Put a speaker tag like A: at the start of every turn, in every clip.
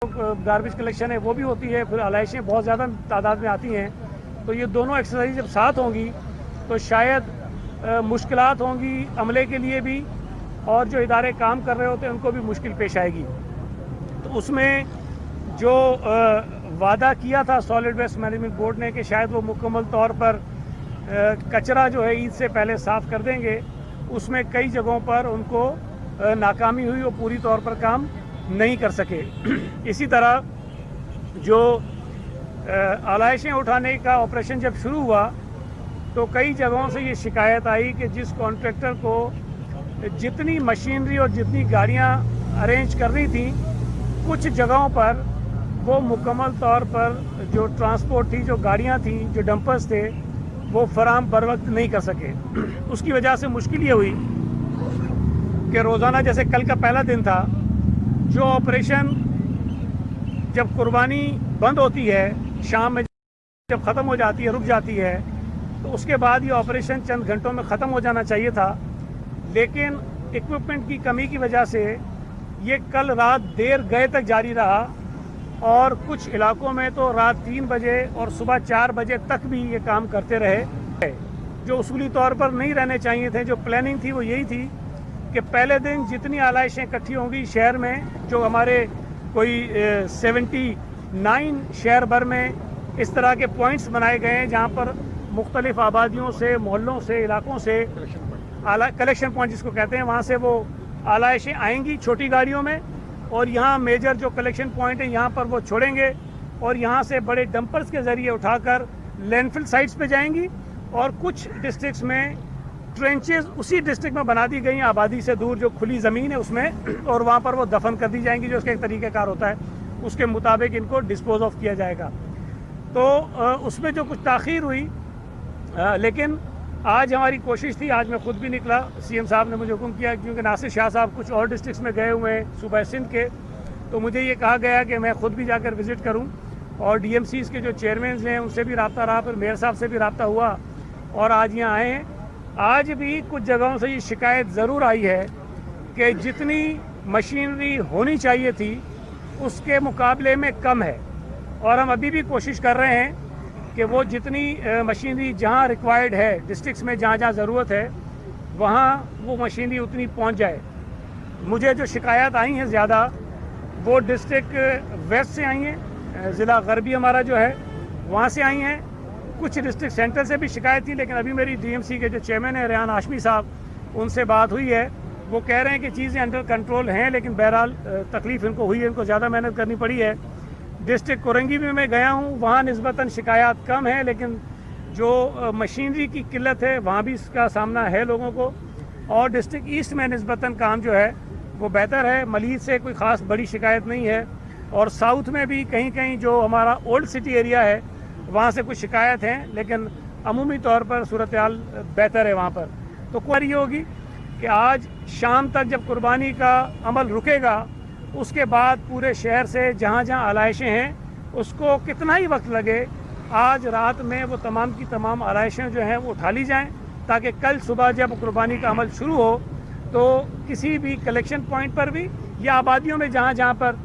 A: Garbage collection है वो भी होती है, फिर आलाइशें बहुत ज़्यादा तादाद में आती हैं, तो ये दोनों एक्सरसाइज जब साथ होंगी तो शायद मुश्किलात होंगी अमले के लिए भी, और जो इदारे काम कर रहे होते हैं उनको भी मुश्किल पेश आएगी। तो उसमें जो वादा किया था सॉलिड वेस्ट मैनेजमेंट बोर्ड ने कि शायद वो मुकम्मल तौर पर कचरा जो है ईद से पहले साफ़ कर देंगे, उसमें कई जगहों पर उनको नाकामी हुई और पूरी तौर पर काम नहीं कर सके। इसी तरह जो आलाइशें उठाने का ऑपरेशन जब शुरू हुआ तो कई जगहों से ये शिकायत आई कि जिस कॉन्ट्रैक्टर को जितनी मशीनरी और जितनी गाड़ियां अरेंज करनी थी, कुछ जगहों पर वो मुकम्मल तौर पर जो ट्रांसपोर्ट थी, जो गाड़ियां थी, जो डंपर्स थे, वो फराहम बर वक्त नहीं कर सके। उसकी वजह से मुश्किल ये हुई कि रोज़ाना जैसे कल का पहला दिन था, जो ऑपरेशन जब कुर्बानी बंद होती है शाम में जब ख़त्म हो जाती है, रुक जाती है, तो उसके बाद ये ऑपरेशन चंद घंटों में ख़त्म हो जाना चाहिए था, लेकिन इक्विपमेंट की कमी की वजह से ये कल रात देर गए तक जारी रहा, और कुछ इलाकों में तो रात 3 बजे और सुबह 4 बजे तक भी ये काम करते रहे। जो उसूली तौर पर नहीं रहने चाहिए थे, जो प्लानिंग थी वो यही थी कि पहले दिन जितनी आलाइशें इकट्ठी होंगी शहर में, जो हमारे कोई 79 शहर भर में इस तरह के पॉइंट्स बनाए गए हैं जहाँ पर मुख्तलिफ आबादियों से, मोहल्लों से, इलाकों से कलेक्शन पॉइंट जिसको कहते हैं, वहाँ से वो आलाइशें आएंगी छोटी गाड़ियों में, और यहाँ मेजर जो कलेक्शन पॉइंट है यहाँ पर वो छोड़ेंगे, और यहाँ से बड़े डंपर्स के ज़रिए उठाकर लैंडफिल साइट्स पे जाएंगी, और कुछ डिस्ट्रिक्ट्स में ट्रेंचेस उसी डिस्ट्रिक्ट में बना दी गई हैं आबादी से दूर, जो खुली ज़मीन है उसमें, और वहाँ पर वो दफन कर दी जाएंगी, जो उसका एक तरीक़ाकार होता है, उसके मुताबिक इनको डिस्पोज ऑफ किया जाएगा। तो उसमें जो कुछ ताख़ीर हुई, लेकिन आज हमारी कोशिश थी, आज मैं ख़ुद भी निकला, सीएम साहब ने मुझे हुक्म किया, क्योंकि नासिर शाह साहब कुछ और डिस्ट्रिक्ट्स में गए हुए हैं सूबा सिंध के, तो मुझे ये कहा गया कि मैं ख़ुद भी जाकर विज़िट करूं, और डीएमसीज़ के जो चेयरमैन हैं उनसे भी रब्ता रहा, फिर मेयर साहब से भी रब्ता हुआ, और आज यहाँ आए हैं। आज भी कुछ जगहों से ये शिकायत ज़रूर आई है कि जितनी मशीनरी होनी चाहिए थी उसके मुकाबले में कम है, और हम अभी भी कोशिश कर रहे हैं कि वो जितनी मशीनरी जहाँ रिक्वायर्ड है, डिस्ट्रिक्ट्स में जहाँ जहाँ ज़रूरत है, वहाँ वो मशीनरी उतनी पहुँच जाए। मुझे जो शिकायत आई हैं ज़्यादा वो डिस्ट्रिक्ट वेस्ट से आई हैं, ज़िला गरबी हमारा जो है वहाँ से आई हैं, कुछ डिस्ट्रिक्ट सेंटर से भी शिकायत थी, लेकिन अभी मेरी डीएमसी के जो चेयरमैन हैं रेहान हाशमी साहब, उनसे बात हुई है, वो कह रहे हैं कि चीज़ें अंडर कंट्रोल हैं, लेकिन बहरहाल तकलीफ़ इनको हुई है, इनको ज़्यादा मेहनत करनी पड़ी है। डिस्ट्रिक्ट कोरंगी में मैं गया हूँ, वहाँ निस्बतन शिकायत कम है, लेकिन जो मशीनरी की किल्लत है वहाँ भी इसका सामना है लोगों को, और डिस्ट्रिक्ट ईस्ट में निस्बतन काम जो है वो बेहतर है, मलीद से कोई ख़ास बड़ी शिकायत नहीं है, और साउथ में भी कहीं कहीं जो हमारा ओल्ड सिटी एरिया है वहाँ से कुछ शिकायत हैं, लेकिन अमूमी तौर पर सूरत हाल बेहतर है वहाँ पर। तो क्वेरी होगी कि आज शाम तक जब कुर्बानी का अमल रुकेगा, उसके बाद पूरे शहर से जहाँ जहाँ आलाइशें हैं उसको कितना ही वक्त लगे, आज रात में वो तमाम की तमाम आलाइशें जो हैं वो उठा ली जाएं, ताकि कल सुबह जब कुर्बानी का अमल शुरू हो तो किसी भी कलेक्शन पॉइंट पर भी या आबादियों में जहाँ जहाँ पर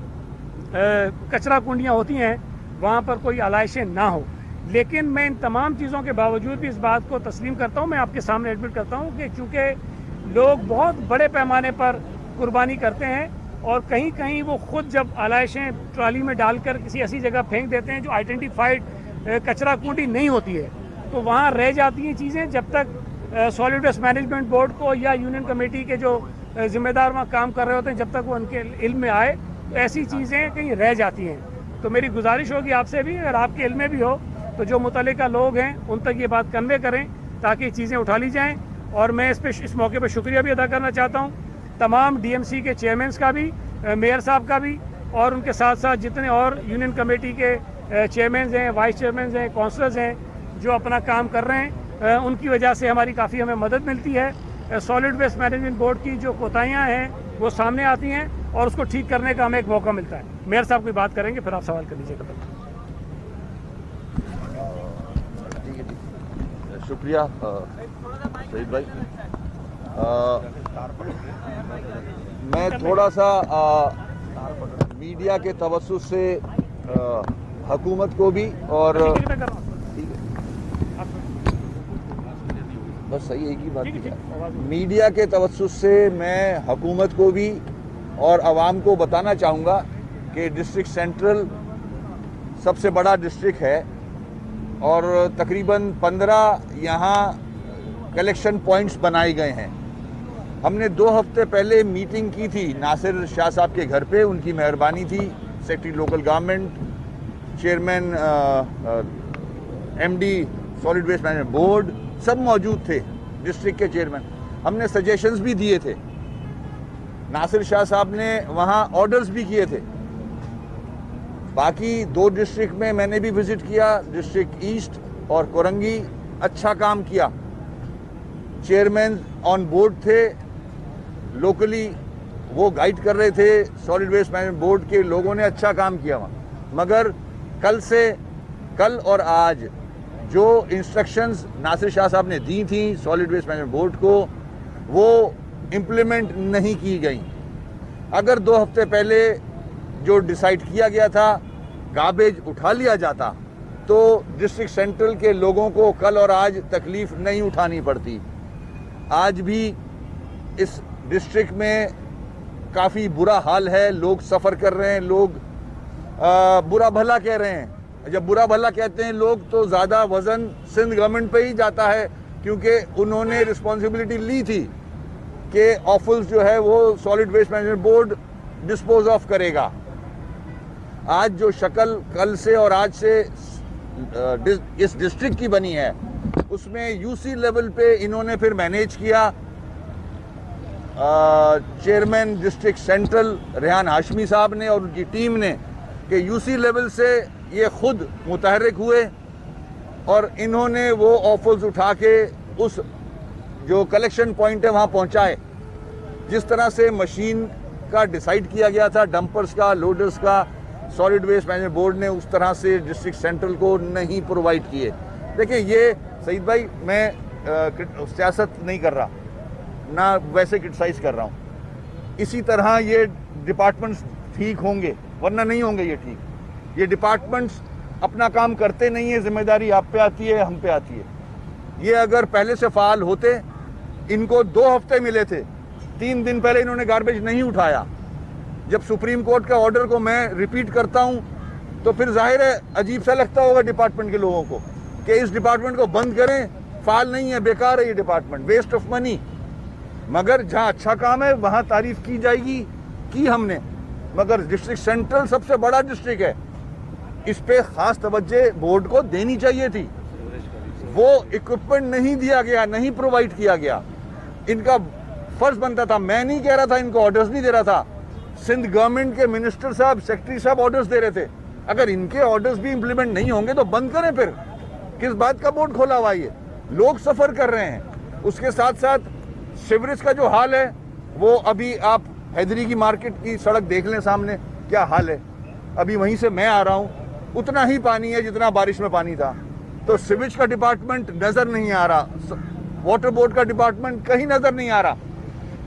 A: कचरा कुंडियाँ होती हैं वहाँ पर कोई आलाइशें ना हो। लेकिन मैं इन तमाम चीज़ों के बावजूद भी इस बात को तस्लीम करता हूँ, मैं आपके सामने एडमिट करता हूँ कि चूँकि लोग बहुत बड़े पैमाने पर कुर्बानी करते हैं, और कहीं कहीं वो खुद जब आलाइशें ट्राली में डालकर किसी ऐसी जगह फेंक देते हैं जो आइडेंटिफाइड कचरा कुंडी नहीं होती है, तो वहाँ रह जाती हैं चीज़ें, जब तक सॉलिड वेस्ट मैनेजमेंट बोर्ड को या यूनियन कमेटी के जो जिम्मेदार वहाँ काम कर रहे होते हैं, जब तक वो उनके इल्म में आए तो ऐसी चीज़ें कहीं रह जाती हैं। तो मेरी गुजारिश होगी आपसे भी, अगर आपके इल्म में भी हो तो जो मुतल्लिका लोग हैं उन तक ये बात कन्वे करें ताकि चीज़ें उठा ली जाएं। और मैं इस मौके पर शुक्रिया भी अदा करना चाहता हूँ तमाम डीएमसी के चेयरमैन का भी, मेयर साहब का भी, और उनके साथ साथ जितने और यूनियन कमेटी के चेयरमैन हैं, वाइस चेयरमैन हैं, काउंसलर्स हैं, जो अपना काम कर रहे हैं, उनकी वजह से हमारी काफ़ी हमें मदद मिलती है। सॉलिड वेस्ट मैनेजमेंट बोर्ड की जो कोताहियाँ हैं वो सामने आती हैं, और उसको ठीक करने का हमें एक मौका मिलता है। मेयर साहब कोई बात करेंगे, फिर आप सवाल कर लीजिएगा।
B: शुक्रिया शहीद भाई। मैं थोड़ा सा मीडिया के तवज्जुह से हुकूमत को भी और
A: ठीक है, मैं कर रहा हूँ।
B: ठीक है,
A: आप-
B: बस सही एक ही बात
A: ठीक है,
B: की
A: ठीक है, आवाज़-
B: मीडिया के तवज्जुह से मैं हुकूमत को भी और आवाम को बताना चाहूँगा कि डिस्ट्रिक्ट सेंट्रल सबसे बड़ा डिस्ट्रिक्ट है और तकरीबन 15 यहाँ कलेक्शन पॉइंट्स बनाए गए हैं। हमने 2 हफ्ते पहले मीटिंग की थी नासिर शाह साहब के घर पे, उनकी मेहरबानी थी। Secretary local government, chairman MD solid waste management board सब मौजूद थे, डिस्ट्रिक्ट के चेयरमैन। हमने सजेशंस भी दिए थे, नासिर शाह साहब ने वहाँ ऑर्डर्स भी किए थे। बाकी 2 डिस्ट्रिक्ट में मैंने भी विजिट किया, डिस्ट्रिक्ट ईस्ट और कोरंगी, अच्छा काम किया। चेयरमैन ऑन बोर्ड थे, लोकली वो गाइड कर रहे थे, सॉलिड वेस्ट मैनेजमेंट बोर्ड के लोगों ने अच्छा काम किया वहाँ। मगर कल और आज जो इंस्ट्रक्शंस नासिर शाह साहब ने दी थी सॉलिड वेस्ट मैनेजमेंट बोर्ड को, वो इम्प्लीमेंट नहीं की गई। अगर 2 हफ्ते पहले जो डिसाइड किया गया था गार्बेज उठा लिया जाता तो डिस्ट्रिक्ट सेंट्रल के लोगों को कल और आज तकलीफ नहीं उठानी पड़ती। आज भी इस डिस्ट्रिक्ट में काफ़ी बुरा हाल है, लोग सफ़र कर रहे हैं, लोग बुरा भला कह रहे हैं। जब बुरा भला कहते हैं लोग तो ज़्यादा वज़न सिंध गवर्नमेंट पे ही जाता है, क्योंकि उन्होंने रिस्पॉन्सिबिलिटी ली थी कि ऑफल्स जो है वो solid waste management board dispose of करेगा। आज जो शक्ल कल से और आज से इस डिस्ट्रिक्ट की बनी है, उसमें यूसी लेवल पे इन्होंने फिर मैनेज किया। Chairman district central Rehan Hashmi साहब ने और उनकी टीम ने कि यूसी लेवल से ये खुद मुतहर्रिक हुए और इन्होंने वो ऑफल्स उठा के उस जो कलेक्शन पॉइंट है वहाँ पहुँचाए। जिस तरह से मशीन का डिसाइड किया गया था, डंपर्स का, लोडर्स का, सॉलिड वेस्ट मैनेजमेंट बोर्ड ने उस तरह से डिस्ट्रिक्ट सेंट्रल को नहीं प्रोवाइड किए। देखिए ये सईद भाई, मैं सियासत नहीं कर रहा ना, वैसे क्रिटिसाइज कर रहा हूँ। इसी तरह ये डिपार्टमेंट्स ठीक होंगे, वरना नहीं होंगे ये ठीक। ये डिपार्टमेंट्स अपना काम करते नहीं है, जिम्मेदारी आप पे आती है, हम पे आती है। ये अगर पहले से फाल होते, इनको 2 हफ्ते मिले थे, 3 दिन पहले इन्होंने गार्बेज नहीं उठाया। जब सुप्रीम कोर्ट का ऑर्डर को मैं रिपीट करता हूं तो फिर जाहिर है अजीब सा लगता होगा डिपार्टमेंट के लोगों को कि इस डिपार्टमेंट को बंद करें, फाल नहीं है, बेकार है ये डिपार्टमेंट, वेस्ट ऑफ मनी। मगर जहां अच्छा काम है वहां तारीफ की जाएगी, की हमने। मगर डिस्ट्रिक्ट सेंट्रल सबसे बड़ा डिस्ट्रिक्ट है, इस पे खास तवज्जो बोर्ड को देनी चाहिए थी। वो इक्विपमेंट नहीं दिया गया, नहीं प्रोवाइड किया गया। इनका फर्ज बनता था, मैं नहीं कह रहा था, इनको ऑर्डर्स नहीं दे रहा था, सिंध गवर्नमेंट के मिनिस्टर साहब, सेक्रेटरी साहब ऑर्डर्स दे रहे थे। अगर इनके ऑर्डर्स भी इंप्लीमेंट नहीं होंगे तो बंद करें। फिर किस बात का बोर्ड खोला हुआ है? लोग सफर कर रहे हैं। उसके साथ साथ सीवरेज का जो हाल है, वो अभी आप हैदरी की मार्केट की सड़क देख लें, सामने क्या हाल है। अभी वहीं से मैं आ रहा हूँ, उतना ही पानी है जितना बारिश में पानी था। तो सीवेज का डिपार्टमेंट नजर नहीं आ रहा, वाटर बोर्ड का डिपार्टमेंट कहीं नजर नहीं आ रहा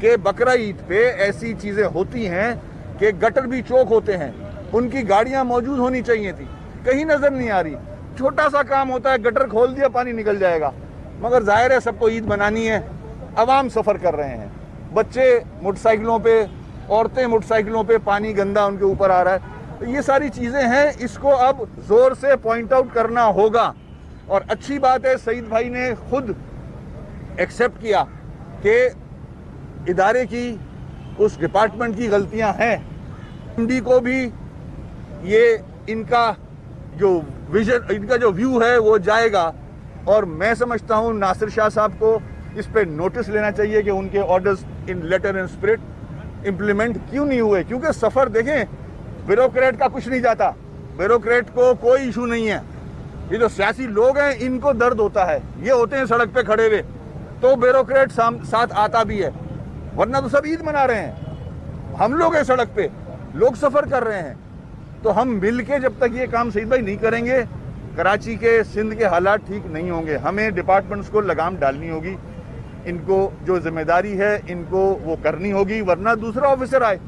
B: कि बकरा ईद पे ऐसी चीजें होती हैं कि गटर भी चौक होते हैं, उनकी गाड़ियां मौजूद होनी चाहिए थी, कहीं नजर नहीं आ रही। छोटा सा काम होता है, गटर खोल दिया, पानी निकल जाएगा। मगर जाहिर है सबको ईद मनानी है, अवाम सफर कर रहे हैं, बच्चे मोटरसाइकिलों पे, औरतें मोटरसाइकिलों पे, पानी गंदा उनके ऊपर आ रहा है। तो ये सारी चीजें हैं, इसको अब जोर से पॉइंट आउट करना होगा। और अच्छी बात है सईद भाई ने खुद एक्सेप्ट किया कि इदारे की, उस डिपार्टमेंट की गलतियां हैं। एमडी को भी ये इनका जो विजन, इनका जो व्यू है वो जाएगा। और मैं समझता हूं नासिर शाह साहब को इस पे नोटिस लेना चाहिए कि उनके orders in letter and spirit implement क्यों नहीं हुए। क्योंकि सफर देखें, ब्यूरोक्रेट का कुछ नहीं जाता, ब्यूरोक्रेट को कोई इशू नहीं है। ये जो सियासी लोग हैं इनको दर्द होता है, ये होते हैं सड़क पे खड़े हुए, तो ब्यूरोक्रेट साथ आता भी है, वरना तो सब ईद मना रहे हैं। हम लोग हैं सड़क पे, लोग सफर कर रहे हैं। तो हम मिल के जब तक ये काम सईद भाई नहीं करेंगे, कराची के, सिंध के हालात ठीक नहीं होंगे। हमें डिपार्टमेंट्स को लगाम डालनी होगी, इनको जो जिम्मेदारी है इनको वो करनी होगी, वरना दूसरा ऑफिसर आए।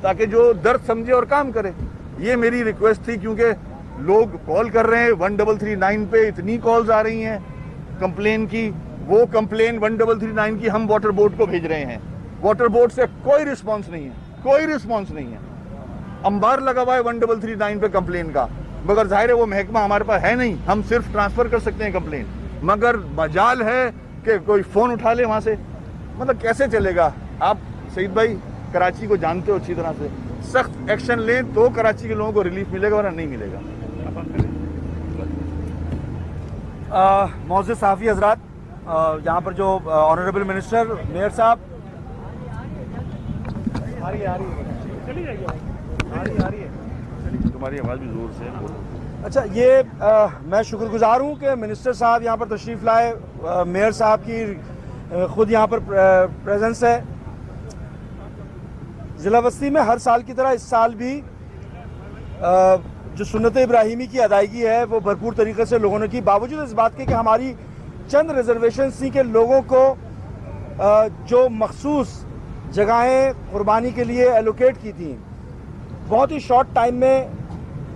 B: تاکہ جو درد سمجھے اور کام کرے. یہ میری ریکویسٹ تھی, کیونکہ لوگ کال کر رہے ہیں 1339 پہ, اتنی کالز آ رہی ہیں کمپلین کی. وہ کمپلین 1339 کی ہم واٹر بورڈ کو بھیج رہے ہیں. واٹر بورڈ سے کوئی رسپانس نہیں ہے, کوئی رسپانس نہیں ہے. انبار لگا ہوا ہے 1339 پہ کمپلین کا, مگر ظاہر ہے وہ محکمہ ہمارے پاس ہے نہیں, ہم صرف ٹرانسفر کر سکتے ہیں کمپلین. مگر مجال ہے کہ کوئی فون اٹھا لے وہاں سے. مطلب کیسے چلے گا؟ آپ سعید بھائی کراچی کو جانتے ہو اچھی طرح سے, سخت ایکشن لیں تو کراچی کے لوگوں کو ریلیف ملے گا, ورنہ نہیں ملے گا.
C: معزز صحافی حضرات, یہاں پر جو آنریبل منسٹر میئر صاحب
B: تمہاری آواز بھی زور سے.
C: اچھا, یہ میں شکر گزار ہوں کہ منسٹر صاحب یہاں پر تشریف لائے, میئر صاحب کی خود یہاں پر پریزنس ہے. ضلع وسطی میں ہر سال کی طرح اس سال بھی جو سنت ابراہیمی کی ادائیگی ہے وہ بھرپور طریقے سے لوگوں نے کی, باوجود اس بات کے کہ ہماری چند ریزرویشنز تھیں کہ لوگوں کو جو مخصوص جگہیں قربانی کے لیے ایلوکیٹ کی تھیں بہت ہی شارٹ ٹائم میں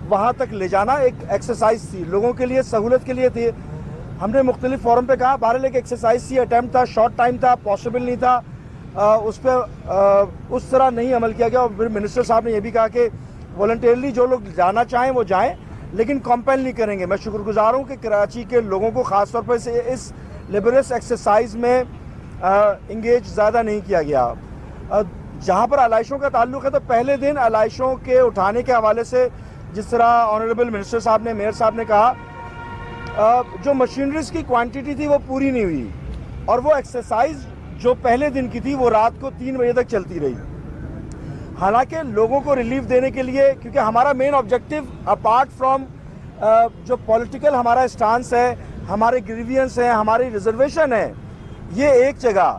C: وہاں تک لے جانا ایک ایکسرسائز تھی, لوگوں کے لیے سہولت کے لیے تھی. ہم نے مختلف فورم پہ کہا, بہرحال ایک ایکسرسائز تھی, اٹیمپٹ تھا, شارٹ ٹائم تھا, پاسبل نہیں تھا, اس پہ اس طرح نہیں عمل کیا گیا. اور پھر منسٹر صاحب نے یہ بھی کہا کہ والنٹیرلی جو لوگ جانا چاہیں وہ جائیں, لیکن کمپیل نہیں کریں گے. میں شکر گزار ہوں کہ کراچی کے لوگوں کو خاص طور پر اس لیبریس ایکسرسائز میں انگیج زیادہ نہیں کیا گیا. جہاں پر علائشوں کا تعلق ہے تو پہلے دن علائشوں کے اٹھانے کے حوالے سے جس طرح آنریبل منسٹر صاحب نے, میئر صاحب نے کہا, جو مشینریز کی کوانٹیٹی تھی وہ پوری نہیں ہوئی, اور وہ ایکسرسائز جو پہلے دن کی تھی وہ رات کو 3 بجے تک چلتی رہی. حالانکہ لوگوں کو ریلیف دینے کے لیے, کیونکہ ہمارا مین آبجیکٹو اپارٹ فرام جو پولیٹیکل ہمارا اسٹانس ہے, ہمارے گریوینس ہیں, ہماری ریزرویشن ہے, یہ ایک جگہ,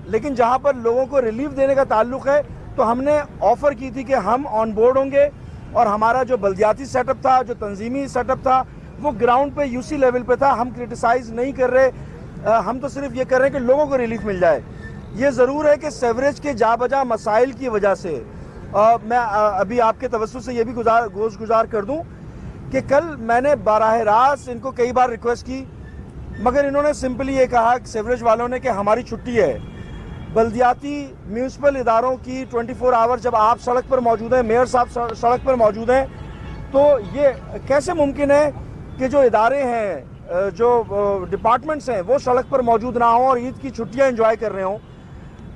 C: لیکن جہاں پر لوگوں کو ریلیف دینے کا تعلق ہے تو ہم نے آفر کی تھی کہ ہم آن بورڈ ہوں گے, اور ہمارا جو بلدیاتی سیٹ اپ تھا, جو تنظیمی سیٹ اپ تھا, وہ گراؤنڈ پہ یو سی لیول پہ تھا. ہم کرٹیسائز نہیں کر رہے, ہم تو صرف یہ کر رہے ہیں کہ لوگوں کو ریلیف مل جائے. یہ ضرور ہے کہ سیوریج کے جا بجا مسائل کی وجہ سے میں ابھی آپ کے توسط سے یہ بھی گزار کر دوں کہ کل میں نے براہ راست ان کو کئی بار ریکویسٹ کی, مگر انہوں نے سمپلی یہ کہا سیوریج والوں نے کہ ہماری چھٹی ہے. بلدیاتی میونسپل اداروں کی 24 آور جب آپ سڑک پر موجود ہیں, میئر صاحب سڑک پر موجود ہیں, تو یہ کیسے ممکن ہے کہ جو ادارے ہیں, جو ڈپارٹمنٹس ہیں, وہ سڑک پر موجود نہ ہوں اور عید کی چھٹیاں انجوائے کر رہے ہوں.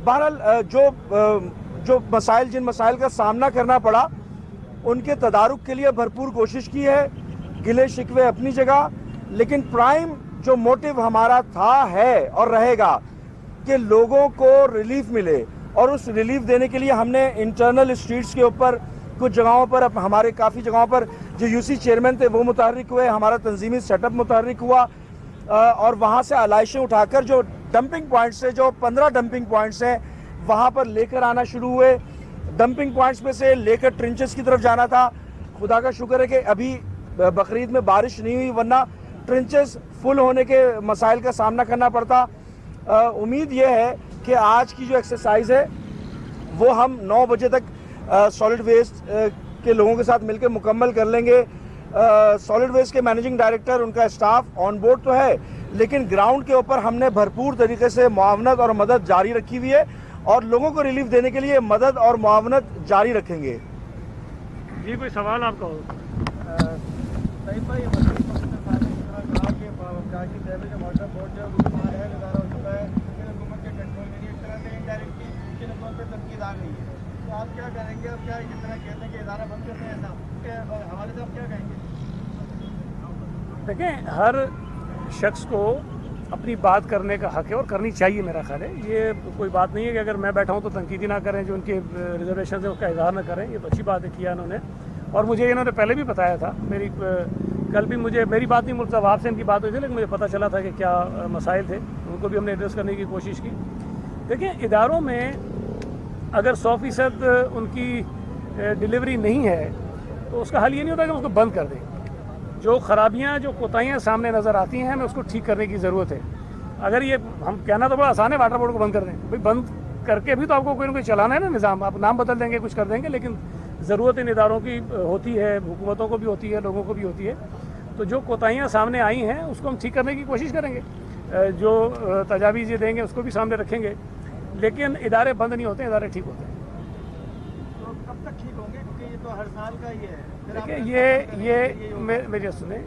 C: بہرحال جو مسائل, جن مسائل کا سامنا کرنا پڑا, ان کے تدارک کے لیے بھرپور کوشش کی ہے. گلے شکوے اپنی جگہ, لیکن پرائم جو موٹیو ہمارا تھا, ہے اور رہے گا کہ لوگوں کو ریلیف ملے. اور اس ریلیف دینے کے لیے ہم نے انٹرنل اسٹریٹس کے اوپر کچھ جگہوں پر, ہمارے کافی جگہوں پر جو یو سی چیئرمین تھے وہ متحرک ہوئے, ہمارا تنظیمی سیٹ اپ متحرک ہوا, اور وہاں سے علائشیں اٹھا کر جو ڈمپنگ پوائنٹس سے, جو 15 ڈمپنگ پوائنٹس ہیں, وہاں پر لے کر آنا شروع ہوئے. ڈمپنگ پوائنٹس میں سے لے کر ٹرنچز کی طرف جانا تھا. خدا کا شکر ہے کہ ابھی بقرعید میں بارش نہیں ہوئی, ورنہ ٹرنچز فل ہونے کے مسائل کا سامنا کرنا پڑتا. امید یہ ہے کہ آج کی جو ایکسرسائز ہے وہ ہم 9 بجے تک سالڈ ویسٹ کے لوگوں کے ساتھ مل کے مکمل کر لیں گے. سالڈ ویسٹ کے مینیجنگ ڈائریکٹر, ان کا اسٹاف آن بورڈ تو ہے, لیکن گراؤنڈ کے اوپر ہم نے بھرپور طریقے سے معاونت اور مدد جاری رکھی ہوئی ہے, اور لوگوں کو ریلیف دینے کے لیے مدد اور معاونت جاری رکھیں گے.
A: جی کوئی سوال آپ کا ہو؟
C: آپ کیا کریں گے؟ اب کیا جتنا کہتے ہیں کہ ادارہ بند کرتے ہیں, اس کے حوالے سے آپ کیا کہیں گے؟
A: دیکھیں, ہر شخص کو اپنی بات کرنے کا حق ہے اور کرنی چاہیے. میرا خیال ہے یہ کوئی بات نہیں ہے کہ اگر میں بیٹھا ہوں تو تنقیدی نہ کریں, جو ان کے ریزرویشن ہے اس کا اظہار نہ کریں. یہ تو اچھی بات ہے کیا انہوں نے, اور مجھے انہوں نے پہلے بھی بتایا تھا. کل بھی میری بات نہیں, ملک صاحب آپ سے ان کی بات ہوئی تھی, لیکن مجھے پتہ چلا تھا کہ کیا مسائل تھے, ان کو بھی ہم نے ایڈریس کرنے کی کوشش کی. دیکھیں, اداروں میں اگر 100% ان کی ڈیلیوری نہیں ہے تو اس کا حل یہ نہیں ہوتا کہ اس کو بند کر دیں. جو خرابیاں, جو کوتاہیاں سامنے نظر آتی ہیں, ہمیں اس کو ٹھیک کرنے کی ضرورت ہے. اگر یہ ہم کہنا تو بڑا آسان ہے, واٹر بورڈ کو بند کر دیں, بھائی بند کر کے بھی تو آپ کو کوئی نہ کوئی چلانا ہے نا نظام. آپ نام بدل دیں گے, کچھ کر دیں گے, لیکن ضرورت ان اداروں کی ہوتی ہے, حکومتوں کو بھی ہوتی ہے, لوگوں کو بھی ہوتی ہے. تو جو کوتاہیاں سامنے آئی ہیں اس کو ہم ٹھیک کرنے کی کوشش کریں گے, جو تجاویز یہ دیں گے اس کو بھی سامنے رکھیں گے, لیکن ادارے بند نہیں ہوتے, ادارے ٹھیک ہوتے ہیں.
C: تو کب تک ٹھیک ہوں گے, کیونکہ یہ تو ہر سال کا ہی ہے.
A: دیکھیں یہ میری سنیں,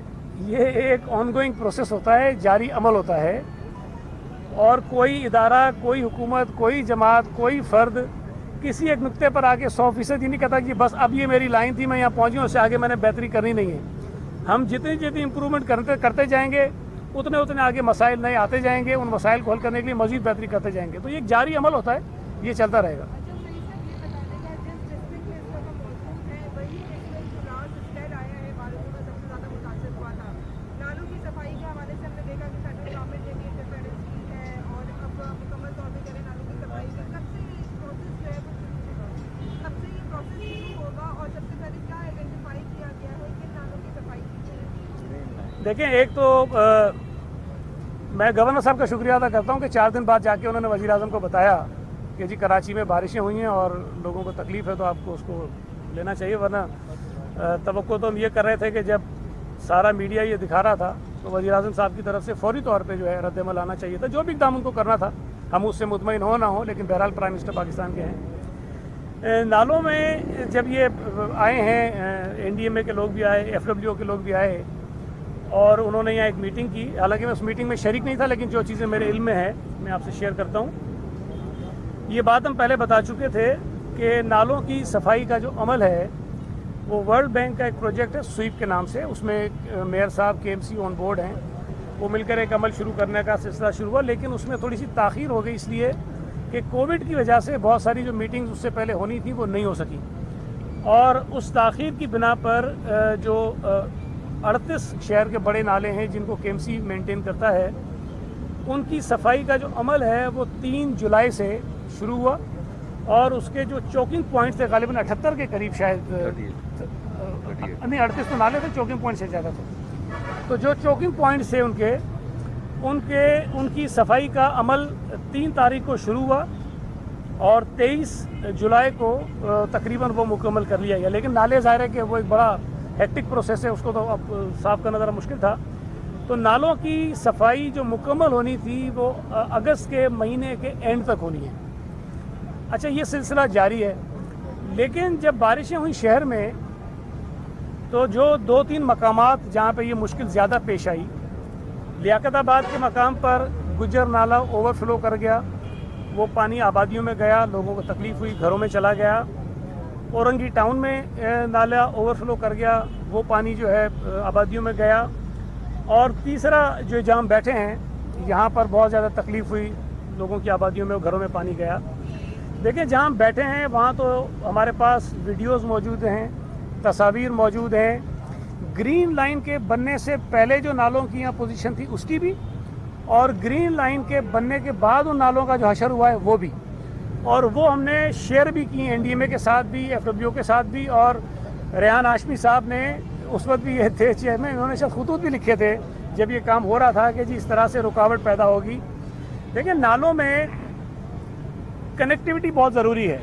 A: یہ ایک آن گوئنگ پروسیس ہوتا ہے, جاری عمل ہوتا ہے, اور کوئی ادارہ, کوئی حکومت, کوئی جماعت, کوئی فرد کسی ایک نقطے پر آ کے 100% یہ نہیں کہتا کہ بس اب یہ میری لائن تھی, میں یہاں پہنچی ہوں, اس سے آگے میں نے بہتری کرنی نہیں ہے. ہم جتنی امپرومنٹ کرتے جائیں گے اتنے آگے مسائل نئے آتے جائیں گے, ان مسائل کو حل کرنے کے لیے مزید بہتری کرتے جائیں گے. تو یہ ایک جاری عمل ہوتا ہے, یہ چلتا رہے گا. دیکھیں, ایک تو میں گورنر صاحب کا شکریہ ادا کرتا ہوں کہ 4 دن بعد جا کے انہوں نے وزیر اعظم کو بتایا کہ جی کراچی میں بارشیں ہوئی ہیں اور لوگوں کو تکلیف ہے, تو آپ کو اس کو لینا چاہیے. ورنہ توقع تو ہم یہ کر رہے تھے کہ جب سارا میڈیا یہ دکھا رہا تھا تو وزیر اعظم صاحب کی طرف سے فوری طور پہ جو ہے رد عمل آنا چاہیے تھا. جو بھی اقدام ان کو کرنا تھا, ہم اس سے مطمئن ہو نہ ہو, لیکن بہرحال پرائم منسٹر پاکستان کے ہیں. نالوں میں جب یہ آئے ہیں, NDMA کے لوگ بھی آئے, FWO کے لوگ بھی آئے, اور انہوں نے یہاں ایک میٹنگ کی. حالانکہ میں اس میٹنگ میں شریک نہیں تھا, لیکن جو چیزیں میرے علم میں ہیں میں آپ سے شیئر کرتا ہوں. یہ بات ہم پہلے بتا چکے تھے کہ نالوں کی صفائی کا جو عمل ہے وہ ورلڈ بینک کا ایک پروجیکٹ ہے سویپ کے نام سے. اس میں میئر صاحب KMC آن بورڈ ہیں, وہ مل کر ایک عمل شروع کرنے کا سلسلہ شروع ہوا, لیکن اس میں تھوڑی سی تاخیر ہو گئی اس لیے کہ کووڈ کی وجہ سے بہت ساری جو میٹنگز اس سے پہلے ہونی تھی وہ نہیں ہو سکی. اور اس تاخیر کی بنا پر جو 38 شہر کے بڑے نالے ہیں جن کو KMC مینٹین کرتا ہے, ان کی صفائی کا جو عمل ہے وہ 3 جولائی سے شروع ہوا, اور اس کے جو چوکنگ پوائنٹس تھے غالباً 78 کے قریب, شاید نہیں 38 تو نالے تھے, چوکنگ پوائنٹ سے زیادہ تھے. تو جو چوکنگ پوائنٹس تھے ان کی صفائی کا عمل 3 تاریخ کو شروع ہوا, اور 23 جولائی کو تقریباً وہ مکمل کر لیا گیا. لیکن نالے ظاہر ہے کہ وہ ایک بڑا ہیکٹک پروسیس ہے, اس کو تو اب صاف کرنا ذرا مشکل تھا. تو نالوں کی صفائی جو مکمل ہونی تھی وہ اگست کے مہینے کے اینڈ تک ہونی ہے. اچھا, یہ سلسلہ جاری ہے, لیکن جب بارشیں ہوئیں شہر میں تو جو 2-3 مقامات جہاں پہ یہ مشکل زیادہ پیش آئی, لیاقت آباد کے مقام پر گجر نالہ اوور فلو کر گیا, وہ پانی آبادیوں میں گیا, لوگوں کو تکلیف ہوئی, گھروں میں چلا گیا. اورنگی ٹاؤن میں نالہ اوور فلو کر گیا, وہ پانی جو ہے آبادیوں میں گیا. اور تیسرا جو جہاں بیٹھے ہیں یہاں پر بہت زیادہ تکلیف ہوئی, لوگوں کی آبادیوں میں, گھروں میں پانی گیا. دیکھیں, جہاں بیٹھے ہیں وہاں تو ہمارے پاس ویڈیوز موجود ہیں, تصاویر موجود ہیں. گرین لائن کے بننے سے پہلے جو نالوں کی یہاں پوزیشن تھی اس کی بھی, اور گرین لائن کے بننے کے بعد ان نالوں کا جو حشر ہوا ہے وہ بھی. اور وہ ہم نے شیئر بھی کی NDMA کے ساتھ بھی, FWO کے ساتھ بھی. اور ریحان ہاشمی صاحب نے اس وقت بھی یہ تھے چیئرمین, انہوں نے شاید خطوط بھی لکھے تھے جب یہ کام ہو رہا تھا کہ جی اس طرح سے رکاوٹ پیدا ہوگی. دیکھیں, نالوں میں کنیکٹیوٹی بہت ضروری ہے.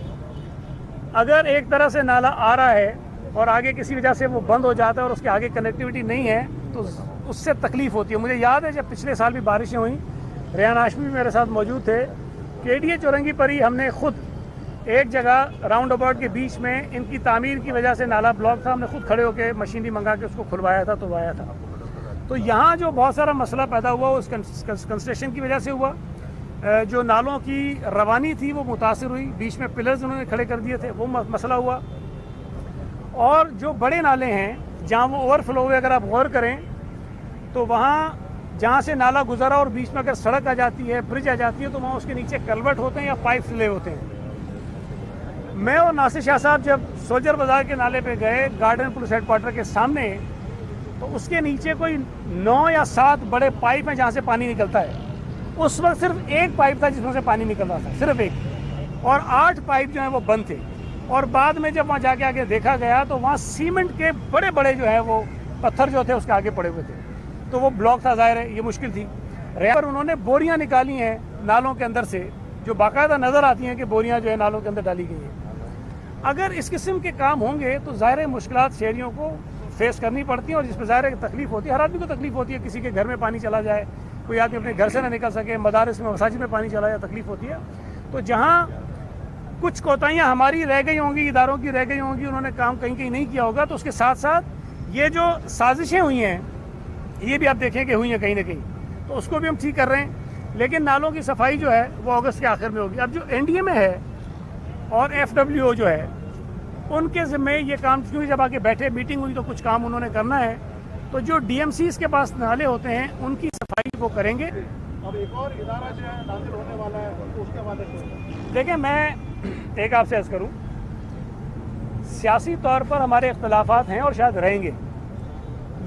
A: اگر ایک طرح سے نالا آ رہا ہے اور آگے کسی وجہ سے وہ بند ہو جاتا ہے اور اس کے آگے کنیکٹیوٹی نہیں ہے تو اس سے تکلیف ہوتی ہے. مجھے یاد ہے جب پچھلے سال بھی بارشیں ہوئیں, ریحان ہاشمی بھی میرے ساتھ موجود تھے, KDA چورنگی پر ہی ہم نے خود ایک جگہ راؤنڈ اباؤٹ کے بیچ میں ان کی تعمیر کی وجہ سے نالا بلاک تھا, ہم نے خود کھڑے ہو کے مشینری منگا کے اس کو کھلوایا تھا, تو وایا تھا. تو یہاں جو بہت سارا مسئلہ پیدا ہوا اس کنسٹرکشن کی وجہ سے ہوا. جو نالوں کی روانی تھی وہ متاثر ہوئی, بیچ میں پلرز انہوں نے کھڑے کر دیے تھے, وہ مسئلہ ہوا. اور جو بڑے نالے ہیں جہاں وہ اوور فلو ہوئے, اگر آپ غور کریں تو وہاں جہاں سے نالا گزرا اور بیچ میں اگر سڑک آ جاتی ہے, برج آ جاتی ہے, تو وہاں اس کے نیچے کلورٹ ہوتے ہیں یا پائپ لے ہوتے ہیں. میں اور ناصر شاہ صاحب جب سولجر بازار کے نالے پہ گئے, گارڈن پولیس ہیڈ کوارٹر کے سامنے, تو اس کے نیچے کوئی 9 یا 7 بڑے پائپ ہیں جہاں سے پانی نکلتا ہے. اس وقت صرف ایک پائپ تھا جس میں سے پانی نکل رہا تھا, صرف ایک, اور 8 پائپ جو ہیں وہ بند تھے. اور بعد میں جب وہاں جا کے آگے دیکھا گیا تو وہاں سیمنٹ کے بڑے بڑے جو ہے وہ پتھر جو تھے اس کے آگے پڑے ہوئے تھے, تو وہ بلاک تھا. ظاہر ہے یہ مشکل تھی. پر انہوں نے بوریاں نکالی ہیں نالوں کے اندر سے जो बाकायदा नज़र आती हैं कि बोरियां जो है नालों के अंदर डाली गई हैं। अगर इस किस्म के काम होंगे तो ज़ाहिर है मुश्किलात शहरियों को फेस करनी पड़ती हैं और जिस पर ज़ाहिर है तकलीफ होती है, हर आदमी को तकलीफ होती है। किसी के घर में पानी चला जाए, कोई आदमी अपने घर से ना निकल सके, मदारिस में मसाजिद में पानी चला जाए, तकलीफ होती है। तो जहाँ कुछ कोताहियाँ हमारी रह गई होंगी, इदारों की रह गई होंगी, उन्होंने काम कहीं कहीं नहीं किया होगा, तो उसके साथ साथ ये जो साजिशें हुई हैं ये भी आप देखें कि हुई हैं कहीं ना कहीं, तो उसको भी हम ठीक कर रहे हैं। लेकिन नालों की सफाई जो है वो अगस्त के आखिर में होगी। अब जो एनडीए में है और FWO जो है उनके ज़िम्मे ये काम, क्योंकि जब आके बैठे मीटिंग हुई तो कुछ काम उन्होंने करना है, तो जो DMCs के पास नाले होते हैं उनकी सफाई वो करेंगे।
D: अब एक और इदारा जो है नाजिल होने वाला है, तो उसके हवाले से
A: देखिए, मैं एक आपसे अर्ज़ करूं, सियासी तौर पर हमारे इख्तलाफात हैं और शायद रहेंगे,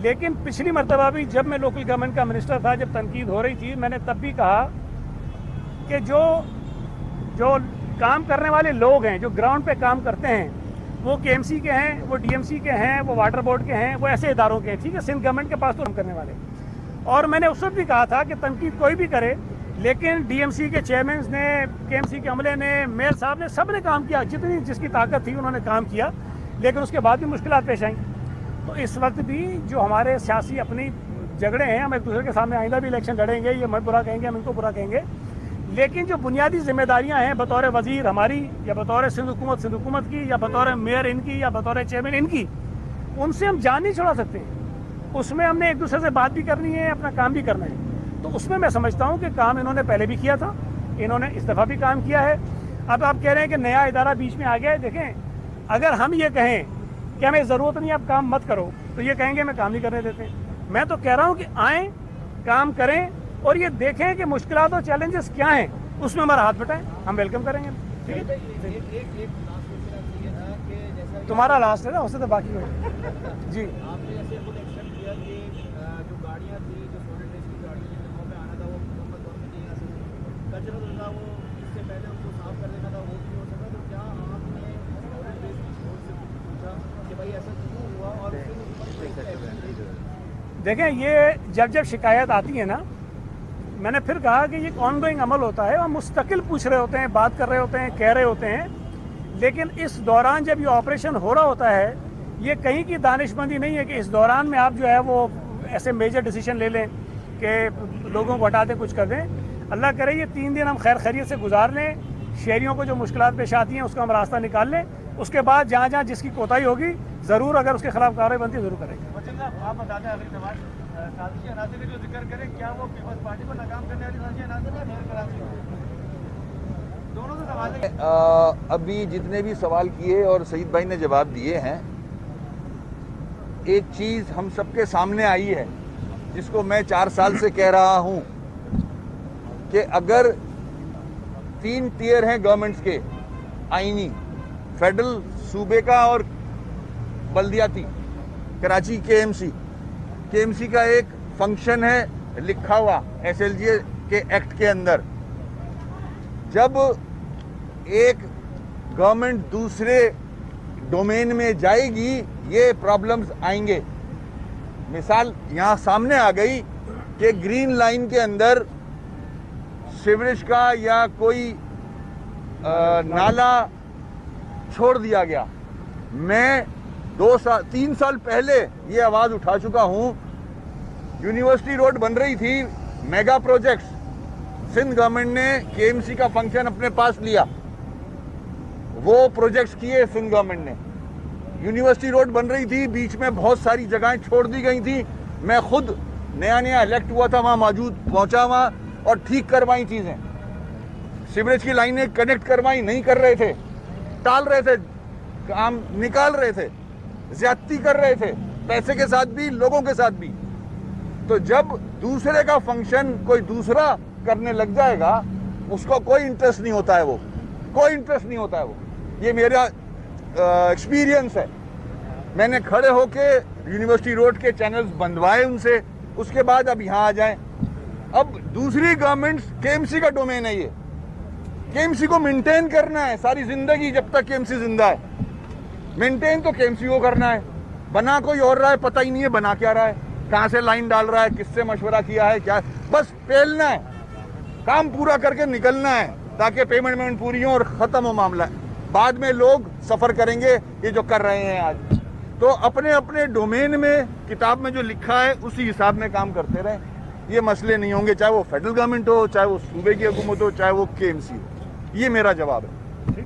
A: लेकिन पिछली मरतबा भी जब मैं लोकल गवर्नमेंट का मिनिस्टर था, जब तनकीद हो रही थी, मैंने तब भी कहा कि जो काम करने वाले लोग हैं, जो ग्राउंड पे काम करते हैं, वो KMC के हैं, वो DMC के हैं, वो वाटर बोर्ड के हैं, वो ऐसे इदारों के हैं, ठीक है, सिंध गवर्नमेंट के पास तो काम करने वाले। और मैंने उस वक्त भी कहा था कि तनकीद कोई भी करे, लेकिन DMC के चेयरमैन ने, KMC के अमले ने, मेयर साहब ने, सब ने काम किया, जितनी जिसकी ताकत थी उन्होंने काम किया, लेकिन उसके बाद भी मुश्किलात पेश आई। तो इस वक्त भी जो हमारे सियासी अपनी झगड़े हैं, हम एक दूसरे के सामने आइंदा भी इलेक्शन लड़ेंगे, ये मैं बुरा कहेंगे, हम इनको बुरा कहेंगे, लेकिन जो बुनियादी जिम्मेदारियां हैं बतौर वजीर हमारी, या बतौर सिंध हुकूमत की, या बतौर मेयर इनकी, या बतौर चेयरमैन इनकी, उनसे हम जान नहीं छुड़ा सकते। उसमें हमने एक दूसरे से बात भी करनी है, अपना काम भी करना है। तो उसमें मैं समझता हूँ कि काम इन्होंने पहले भी किया था, इन्होंने इस दफ़ा भी काम किया है। अब आप कह रहे हैं कि नया इदारा बीच में आ गया है। देखें, अगर हम ये कहें कि हमें ज़रूरत नहीं, आप काम मत करो, तो ये कहेंगे मैं काम नहीं करने देते। मैं तो कह रहा हूँ कि आएँ, काम करें और ये देखें कि मुश्किलात और चैलेंजेस क्या हैं, उसमें हमारा हाथ बटाएं, हम वेलकम करेंगे। ठीक है, तुम्हारा लास्ट है ना, उससे तो बाकी हो जी।
D: आपने जैसे खुद एक्सेप्ट किया कि जो गाड़ियाँ थी, जो सॉलिड वेस्ट की गाड़ियाँ जिनको में आना था, वो मोहम्मद गवर्नमेंट नहीं आ सकती, कचरा जो था वो इससे पहले उनको साफ कर देना था, वो भी हो सका। तो क्या आपने सॉलिड वेस्ट की छोड़ से पूछा कि भाई ऐसा क्यों हुआ, और
A: देखें, ये जब शिकायत आती है ना, मैंने फिर कहा कि ये एक ऑनगोइंग अमल होता है, हम मुस्तकिल पूछ रहे होते हैं, बात कर रहे होते हैं, कह रहे होते हैं, लेकिन इस दौरान जब ये ऑपरेशन हो रहा होता है, ये कहीं की दानिशमंदी नहीं है कि इस दौरान में आप जो है वो ऐसे मेजर डिसीजन ले लें कि लोगों को हटा दें, कुछ कर दें। अल्लाह करे ये 3 दिन हम खैर खैरियत से गुजार लें, शहरियों को जो मुश्किलात पेश आती हैं उसका हम रास्ता निकाल लें, उसके बाद जहाँ जहाँ जिसकी कोताही होगी ज़रूर, अगर उसके खिलाफ कार्रवाई बनती है, ज़रूर करेंगे।
D: आप बताते हैं अगली सवाल, साजिश अनाज़े का जो जिक्र करें, क्या वो पीपल्स पार्टी को नाकाम करने वाली साजिश अनाज़े या ढेर कराची, दोनों से सवाल है।
B: अभी जितने भी सवाल किए और सईद भाई ने जवाब दिए हैं, एक चीज़ हम सबके सामने आई है, जिसको मैं 4 साल से कह रहा हूं कि अगर 3 टियर हैं गवर्नमेंट्स के आईनी, फेडरल, सूबे का और बल्दियाती, कराची KMC का एक फंक्शन है लिखा हुआ SLGA के एक्ट के अंदर। जब एक गवर्नमेंट दूसरे डोमेन में जाएगी, ये प्रॉब्लम्स आएंगे। मिसाल यहाँ सामने आ गई कि ग्रीन लाइन के अंदर सीवरेज का या कोई नाला छोड़ दिया गया। मैं 3 साल पहले ये आवाज़ उठा चुका हूँ। यूनिवर्सिटी रोड बन रही थी, मेगा प्रोजेक्ट्स, सिंध गवर्नमेंट ने KMC का फंक्शन अपने पास लिया, वो प्रोजेक्ट्स किए सिंध गवर्नमेंट ने। यूनिवर्सिटी रोड बन रही थी, बीच में बहुत सारी जगहें छोड़ दी गई थी। मैं खुद नया इलेक्ट हुआ था, वहाँ मौजूद पहुँचा वहाँ और ठीक करवाई चीज़ें। सीवरेज की लाइनें कनेक्ट करवाई, नहीं कर रहे थे, टाल रहे थे, काम निकाल रहे थे, ज्यादती कर रहे थे, पैसे के साथ भी, लोगों के साथ भी। तो जब दूसरे का फंक्शन कोई दूसरा करने लग जाएगा, उसको कोई इंटरेस्ट नहीं होता है, वो कोई इंटरेस्ट नहीं होता है वो। ये मेरा एक्सपीरियंस है। मैंने खड़े होके यूनिवर्सिटी रोड के चैनल्स बंधवाए उनसे, उसके बाद अब यहाँ आ जाएं। अब दूसरी गवर्नमेंट्स, KMC का डोमेन है ये, KMC को मेंटेन करना है सारी जिंदगी, जब तक KMC जिंदा है। मेंटेन तो KMC को करना है, बना कोई और रहा है, पता ही नहीं है बना क्या रहा है, कहाँ से लाइन डाल रहा है, किससे मशवरा किया है, क्या, बस पेलना है, काम पूरा करके निकलना है। تاکہ پیمنٹ ویمنٹ پوری ہوں اور ختم ہو معاملہ. بعد میں لوگ سفر کریں گے یہ جو کر رہے ہیں آج. تو اپنے اپنے ڈومین میں کتاب میں جو لکھا ہے اسی حساب میں کام کرتے رہیں. یہ مسئلے نہیں ہوں گے, چاہے وہ فیڈرل گورنمنٹ ہو, چاہے وہ صوبے کی حکومت ہو, چاہے وہ KMC ہو. یہ میرا جواب ہے.